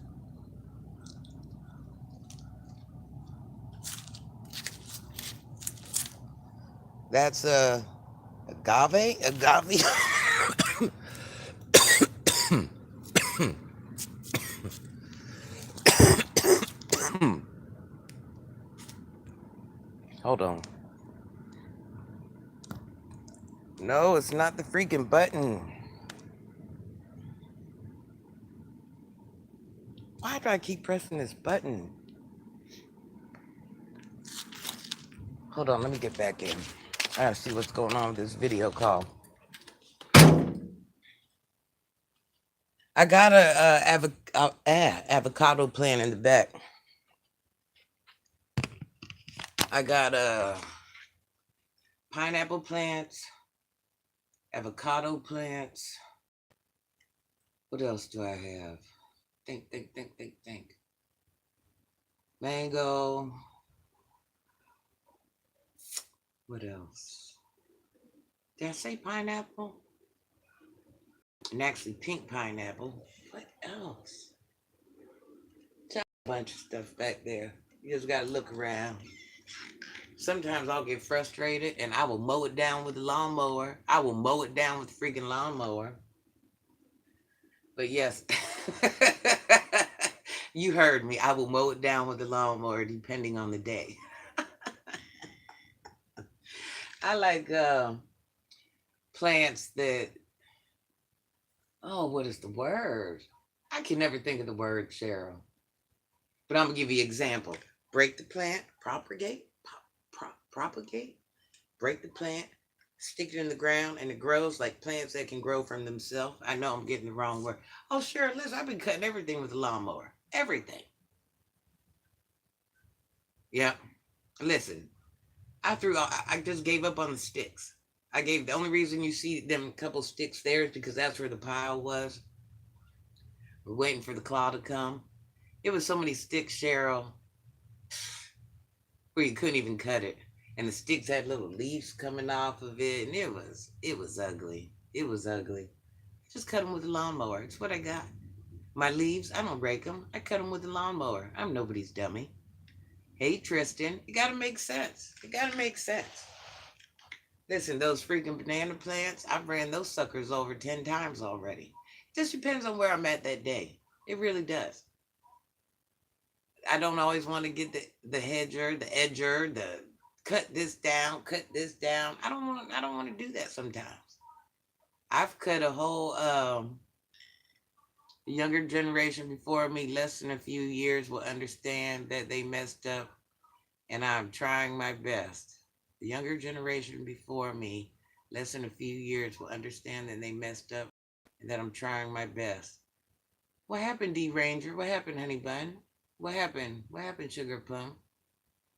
That's, agave? Agave? Hold on. No, it's not the freaking button. Why do I keep pressing this button? Hold on, let me get back in. I gotta see what's going on with this video call. I got a, avocado plant in the back. I got pineapple plants, avocado plants. What else do I have? Think. Mango. What else? Did I say pineapple? And actually pink pineapple. What else? A bunch of stuff back there. You just gotta look around. Sometimes I'll get frustrated and I will mow it down with the lawnmower. I will mow it down with the freaking lawnmower. But yes, you heard me. I will mow it down with the lawnmower depending on the day. I like plants that, oh, what is the word? I can never think of the word, Cheryl. But I'm going to give you an example. Break the plant, propagate, break the plant, stick it in the ground, and it grows like plants that can grow from themselves. I know I'm getting the wrong word. Oh, sure, listen, I've been cutting everything with the lawnmower. Everything. Yeah. Listen, I just gave up on the sticks. The only reason you see them couple sticks there is because that's where the pile was. We're waiting for the claw to come. It was so many sticks, Cheryl, where you couldn't even cut it. And the sticks had little leaves coming off of it, and it was ugly. It was ugly. Just cut them with the lawnmower. It's what I got. My leaves, I don't break them. I cut them with the lawnmower. I'm nobody's dummy. Hey, Tristan, it gotta make sense. It gotta make sense. Listen, those freaking banana plants, I've ran those suckers over 10 times already. Just depends on where I'm at that day. It really does. I don't always want to get the edger, the cut this down. I don't want to do that sometimes. I've cut a whole younger generation before me, less than a few years, will understand that they messed up, and I'm trying my best. The younger generation before me, less than a few years, will understand that they messed up and that I'm trying my best. What happened, D Ranger? What happened, Honey Bun? What happened? What happened, Sugar Plum?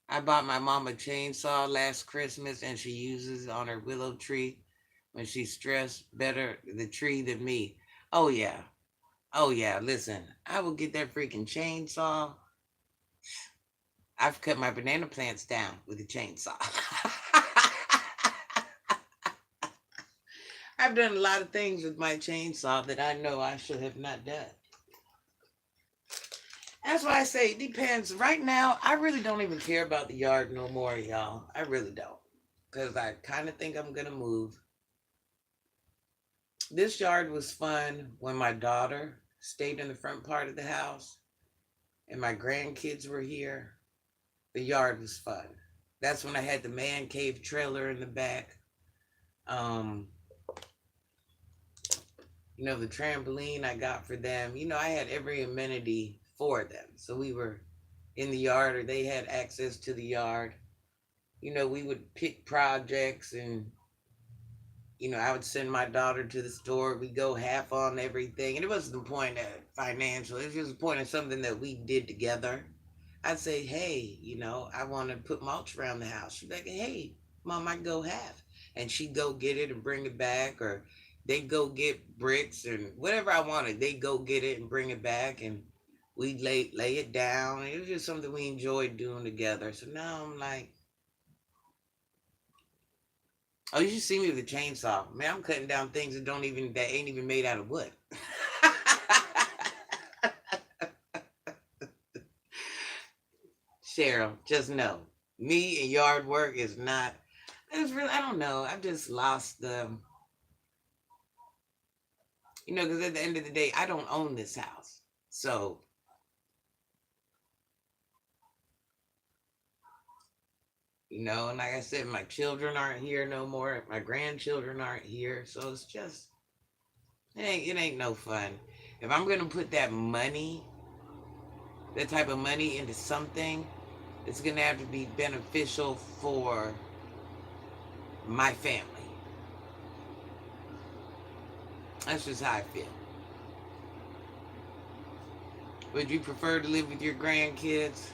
I bought my mom a chainsaw last Christmas and she uses it on her willow tree when she's stressed. Better the tree than me. Oh, yeah. Oh, yeah. Listen, I will get that freaking chainsaw. I've cut my banana plants down with a chainsaw. I've done a lot of things with my chainsaw that I know I should have not done. That's why I say it depends. Right now, I really don't even care about the yard no more, y'all. I really don't. Because I kind of think I'm going to move. This yard was fun when my daughter stayed in the front part of the house and my grandkids were here. The yard was fun. That's when I had the man cave trailer in the back. Um, the trampoline I got for them. I had every amenity for them. So we were in the yard or they had access to the yard. We would pick projects and I would send my daughter to the store. We go half on everything, and it wasn't the point of financial. It was just the point of something that we did together. I'd say, hey, I want to put mulch around the house. She'd be like, hey, mom, I go half, and she'd go get it and bring it back, or they'd go get bricks and whatever I wanted. They'd go get it and bring it back, and we'd lay it down. It was just something we enjoyed doing together. So now I'm like, oh, you should see me with a chainsaw. Man, I'm cutting down things that ain't even made out of wood. Cheryl, just know, me and yard work is not. It's really, I don't know. I've just lost the, because at the end of the day, I don't own this house. So, and like I said, my children aren't here no more. My grandchildren aren't here. So it's just, it ain't no fun. If I'm gonna put that type of money into something, it's gonna have to be beneficial for my family. That's just how I feel. Would you prefer to live with your grandkids?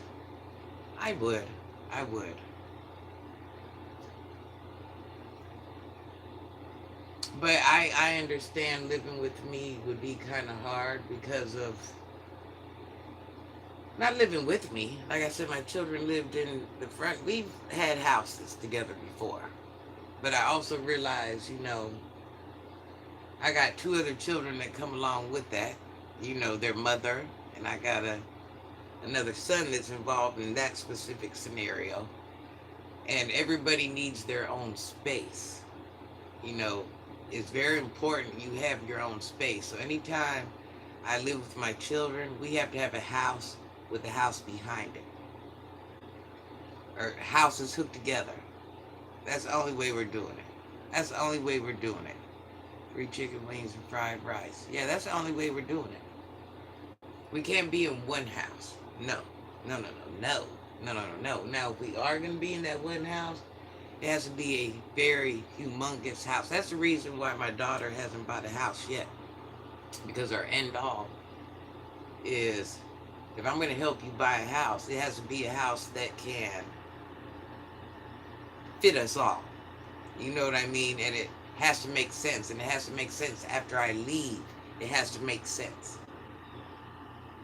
I would. I would. But I understand living with me would be kind of hard because of not living with me. Like I said, my children lived in the front. We've had houses together before. But I also realize, I got two other children that come along with that. Their mother, and I got another son that's involved in that specific scenario. And everybody needs their own space. You know, it's very important you have your own space. So anytime I live with my children, we have to have a house with a house behind it. Or houses hooked together. That's the only way we're doing it. That's the only way we're doing it. 3 chicken wings and fried rice. Yeah, that's the only way we're doing it. We can't be in one house. No. No, no, no, no. No, no, no, no. Now, if we are going to be in that one house, it has to be a very humongous house. That's the reason why my daughter hasn't bought a house yet. Because our end all is, if I'm going to help you buy a house, it has to be a house that can fit us all. You know what I mean? And it has to make sense. And it has to make sense after I leave. It has to make sense.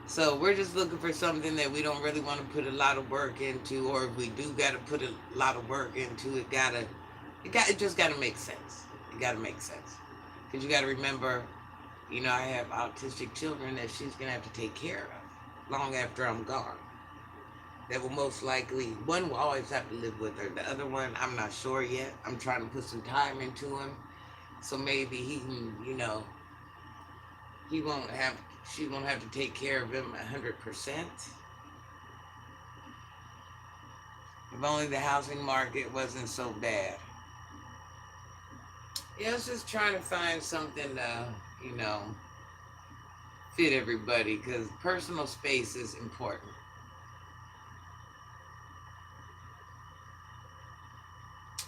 So we're just looking for something that we don't really want to put a lot of work into, or if we do got to put a lot of work into, it just got to make sense. It got to make sense. Because you got to remember, I have autistic children that she's going to have to take care of long after I'm gone. That will most likely, one will always have to live with her. The other one, I'm not sure yet. I'm trying to put some time into him. So maybe he can, he won't have, she won't have to take care of him 100%. If only the housing market wasn't so bad. Yeah, I was just trying to find something to, fit everybody, because personal space is important.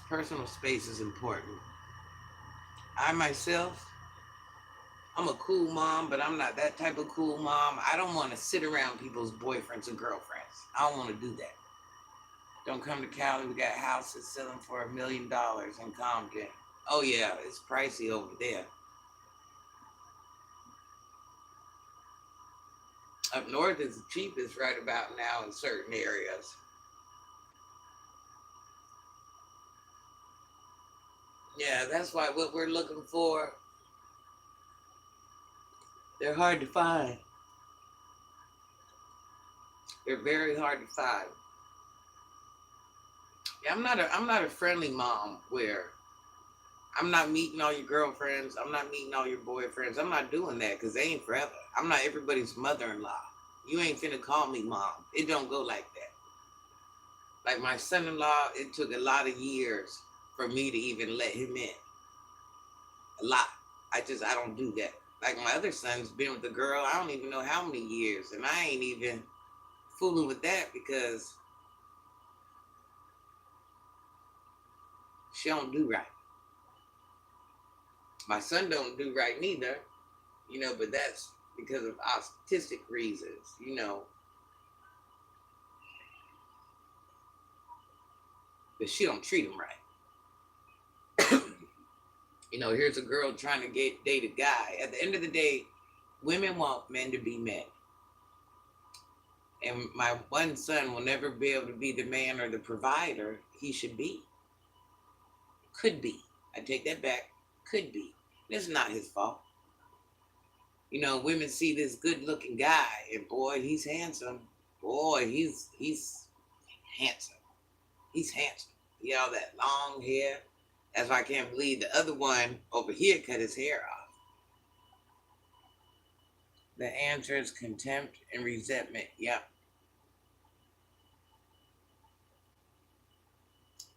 Personal space is important. I myself, I'm a cool mom, but I'm not that type of cool mom. I don't want to sit around people's boyfriends and girlfriends. I don't want to do that. Don't come to Cali. We got houses selling for $1 million in Compton. Oh yeah, it's pricey over there. Up north is the cheapest right about now in certain areas. Yeah, that's why what we're looking for, they're hard to find. They're very hard to find. Yeah, I'm not a friendly mom where I'm not meeting all your girlfriends. I'm not meeting all your boyfriends. I'm not doing that because they ain't forever. I'm not everybody's mother-in-law. You ain't finna call me mom. It don't go like that. Like my son-in-law, it took a lot of years for me to even let him in. A lot. I don't do that. Like my other son's been with a girl, I don't even know how many years, and I ain't even fooling with that because she don't do right. My son don't do right neither, but that's because of autistic reasons, but she don't treat him right. Here's a girl trying to date a guy. At the end of the day, women want men to be men. And my one son will never be able to be the man or the provider he should be. Could be. I take that back. Could be. It's not his fault. Women see this good looking guy and boy, he's handsome. Boy, he's handsome. He's handsome. He all that long hair. That's why I can't believe the other one over here cut his hair off. The answer is contempt and resentment. Yep.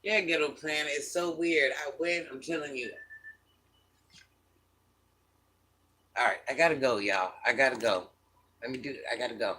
Yeah, ghetto planet. It's so weird. I'm telling you. All right, I gotta go, y'all. I gotta go. I gotta go.